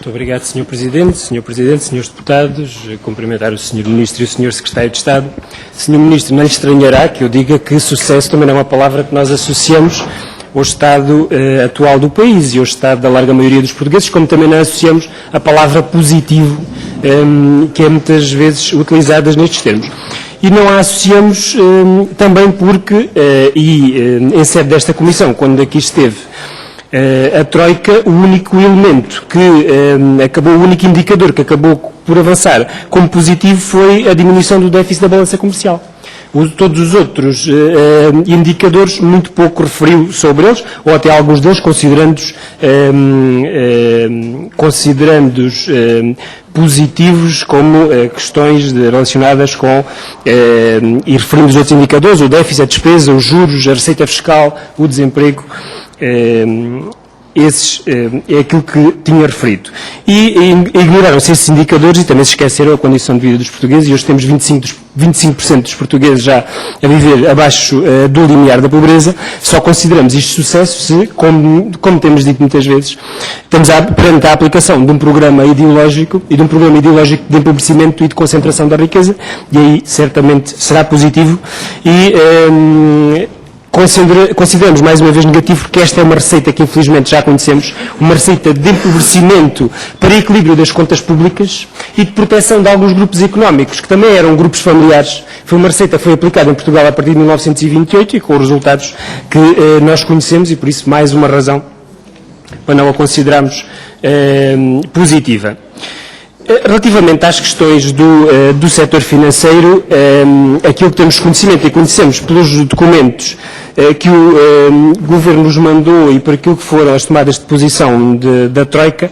Muito obrigado, Sr. Presidente, Srs. Deputados, cumprimentar o Sr. Ministro e o Sr. Secretário de Estado. Sr. Ministro, não lhe estranhará que eu diga que sucesso também não é uma palavra que nós associamos ao estado atual do país e ao estado da larga maioria dos portugueses, como também não associamos a palavra positivo, que é muitas vezes utilizada nestes termos. E não a associamos também porque, em sede desta Comissão, quando aqui esteve a Troika, o único elemento que acabou, o único indicador que acabou por avançar como positivo foi a diminuição do déficit da balança comercial. Todos os outros indicadores, muito pouco referiu sobre eles, ou até alguns deles considerando-os positivos como questões relacionadas com, e referindo os outros indicadores, o déficit, a despesa, os juros, a receita fiscal, o desemprego. Esses é aquilo que tinha referido. E ignoraram-se esses indicadores e também se esqueceram a condição de vida dos portugueses, e hoje temos 25% dos portugueses já a viver abaixo do limiar da pobreza. Só consideramos isto sucesso se, como temos dito muitas vezes, estamos perante a aplicação de um programa ideológico e de um programa ideológico de empobrecimento e de concentração da riqueza, e aí certamente será positivo. Consideramos mais uma vez negativo porque esta é uma receita que infelizmente já conhecemos, uma receita de empobrecimento para equilíbrio das contas públicas e de proteção de alguns grupos económicos que também eram grupos familiares. Foi uma receita que foi aplicada em Portugal a partir de 1928 e com os resultados que nós conhecemos, e por isso mais uma razão para não a considerarmos positiva. Relativamente às questões do setor financeiro, aquilo que temos conhecimento e conhecemos pelos documentos que o Governo nos mandou e por aquilo que foram as tomadas de posição da Troika,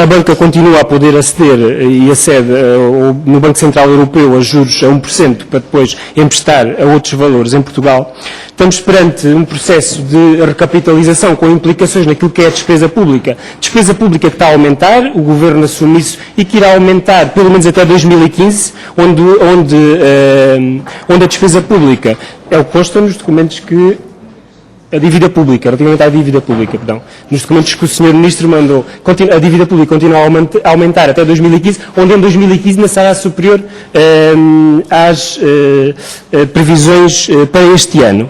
a banca continua a poder aceder e acede no Banco Central Europeu a juros a 1% para depois emprestar a outros valores em Portugal. Estamos perante um processo de recapitalização com implicações naquilo que é a despesa pública. Despesa pública que está a aumentar, o Governo assume isso e que irá aumentar pelo menos até 2015, onde a despesa pública é o que consta nos documentos que a dívida pública, relativamente à dívida pública, perdão, nos documentos que o Sr. Ministro mandou, a dívida pública continua a aumentar até 2015, onde em 2015 ainda será superior às previsões para este ano.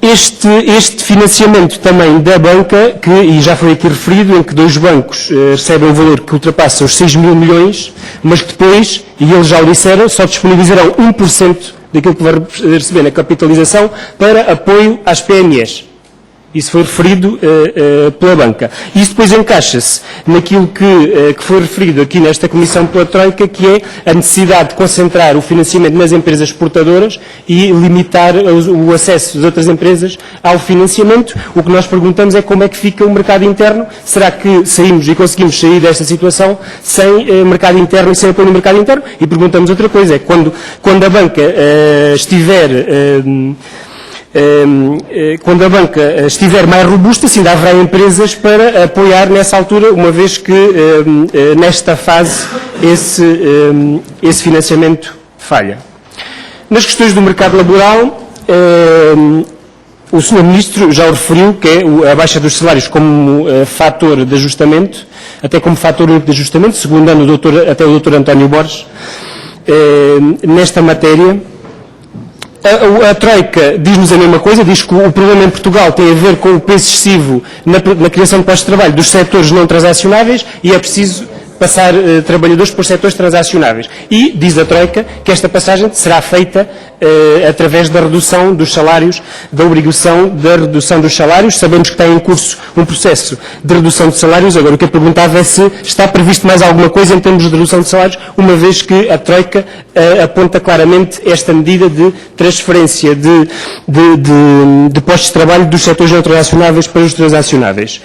Este financiamento também da banca, e já foi aqui referido, em que dois bancos recebem um valor que ultrapassa os 6 mil milhões, mas que depois, e eles já o disseram, só disponibilizarão 1% daquilo que vai receber na capitalização para apoio às PMEs. Isso foi referido pela banca. Isso depois encaixa-se naquilo que foi referido aqui nesta Comissão pela Troika, que é a necessidade de concentrar o financiamento nas empresas exportadoras e limitar o acesso das outras empresas ao financiamento. O que nós perguntamos é como é que fica o mercado interno. Será que saímos e conseguimos sair desta situação sem mercado interno e sem apoio no mercado interno? E perguntamos outra coisa, é quando a banca quando a banca estiver mais robusta, se ainda haverá empresas para apoiar nessa altura, uma vez que nesta fase esse financiamento falha. Nas questões do mercado laboral, o Sr. Ministro já o referiu, que é a baixa dos salários como fator de ajustamento, até como fator único de ajustamento, segundo até o Dr. António Borges, nesta matéria. A Troika diz-nos a mesma coisa, diz que o problema em Portugal tem a ver com o peso excessivo na criação de postos de trabalho dos setores não transacionáveis e é preciso passar trabalhadores para os setores transacionáveis. E diz a Troika que esta passagem será feita através da redução dos salários, da obrigação da redução dos salários. Sabemos que está em curso um processo de redução de salários. Agora, o que eu perguntava é se está previsto mais alguma coisa em termos de redução de salários, uma vez que a Troika aponta claramente esta medida de transferência de postos de trabalho dos setores não transacionáveis para os transacionáveis.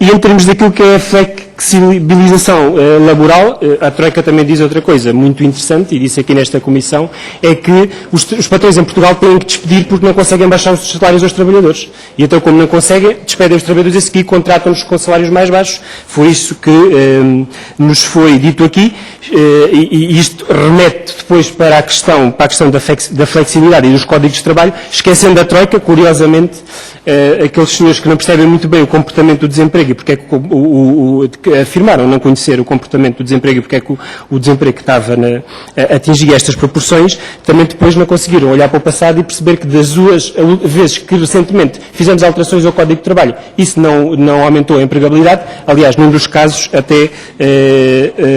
E em termos daquilo que é a FLEC, flexibilização laboral, a Troika também diz outra coisa muito interessante, e disse aqui nesta comissão, é que os patrões em Portugal têm que despedir porque não conseguem baixar os salários aos trabalhadores. E então, como não conseguem, despedem os trabalhadores e a seguir contratam-nos com salários mais baixos. Foi isso que nos foi dito aqui, e isto remete depois para a questão da flexibilidade e dos códigos de trabalho, esquecendo a Troika, curiosamente, aqueles senhores que não percebem muito bem o comportamento do desemprego e porque é que afirmaram não conhecer o comportamento do desemprego e porque é que o desemprego estava a atingir estas proporções, também depois não conseguiram olhar para o passado e perceber que das duas vezes que recentemente fizemos alterações ao Código de Trabalho, isso não aumentou a empregabilidade, aliás, num dos casos até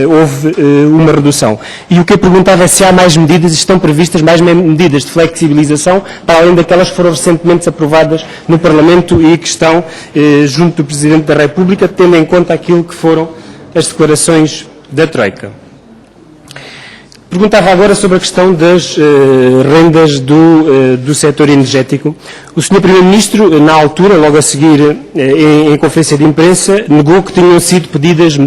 houve uma redução. E o que eu perguntava é se há mais medidas, estão previstas mais medidas de flexibilização, para além daquelas que foram recentemente aprovadas no Parlamento e que estão junto do Presidente da República, tendo em conta aquilo que foram as declarações da Troika. Perguntava agora sobre a questão das rendas do setor energético. O Sr. Primeiro-Ministro, na altura, logo a seguir, em conferência de imprensa, negou que tinham sido pedidas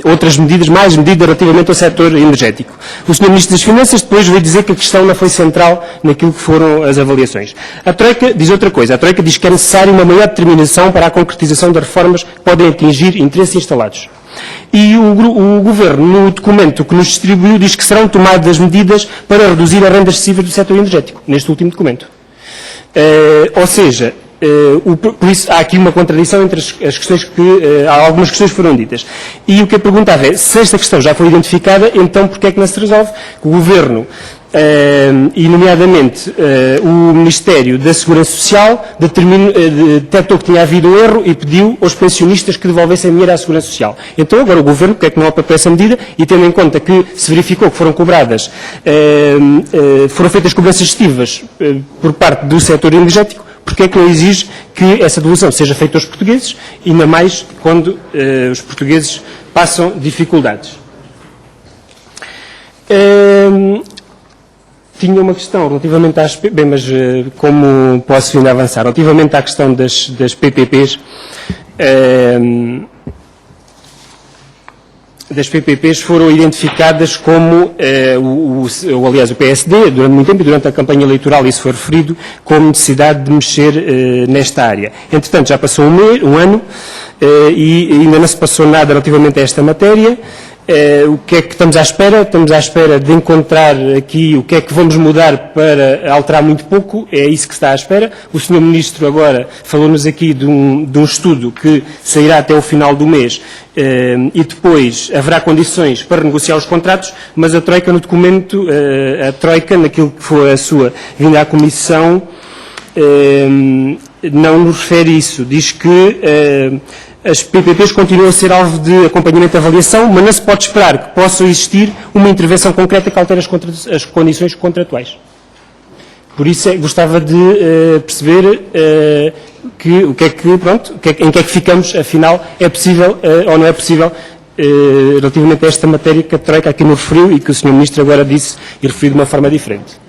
outras medidas, mais medidas relativamente ao setor energético. O Sr. Ministro das Finanças depois veio dizer que a questão não foi central naquilo que foram as avaliações. A Troika diz outra coisa. A Troika diz que é necessária uma maior determinação para a concretização das reformas que podem atingir interesses instalados. E o Governo, no documento que nos distribuiu, diz que serão tomadas medidas para reduzir a renda excessiva do setor energético, neste último documento. Ou seja, por isso há aqui uma contradição entre as questões que algumas questões foram ditas. E o que eu perguntava é, se esta questão já foi identificada, então porquê é que não se resolve? O Governo, e nomeadamente o Ministério da Segurança Social, detectou que tinha havido um erro e pediu aos pensionistas que devolvessem dinheiro à Segurança Social. Então agora o Governo, porque é que não apoiou essa medida, e tendo em conta que se verificou que foram cobradas, foram feitas cobranças excessivas por parte do setor energético, porque é que não exige que essa devolução seja feita aos portugueses, ainda mais quando os portugueses passam dificuldades. Tinha uma questão relativamente às... Bem, mas como posso ainda avançar? Relativamente à questão das PPPs, das PPPs foram identificadas como, aliás, o PSD, durante muito tempo, e durante a campanha eleitoral, isso foi referido, como necessidade de mexer nesta área. Entretanto, já passou um ano e ainda não se passou nada relativamente a esta matéria. O que é que estamos à espera? Estamos à espera de encontrar aqui o que é que vamos mudar para alterar muito pouco, é isso que está à espera. O Sr. Ministro agora falou-nos aqui de um estudo que sairá até o final do mês e depois haverá condições para negociar os contratos, mas a Troika no documento, a Troika naquilo que foi a sua vinda à Comissão, não nos refere isso. Diz que as PPPs continuam a ser alvo de acompanhamento e avaliação, mas não se pode esperar que possa existir uma intervenção concreta que altere as condições contratuais. Por isso, gostava de perceber em que é que ficamos, afinal, é possível ou não é possível, relativamente a esta matéria que a Troika aqui nos referiu e que o Sr. Ministro agora disse e referiu de uma forma diferente.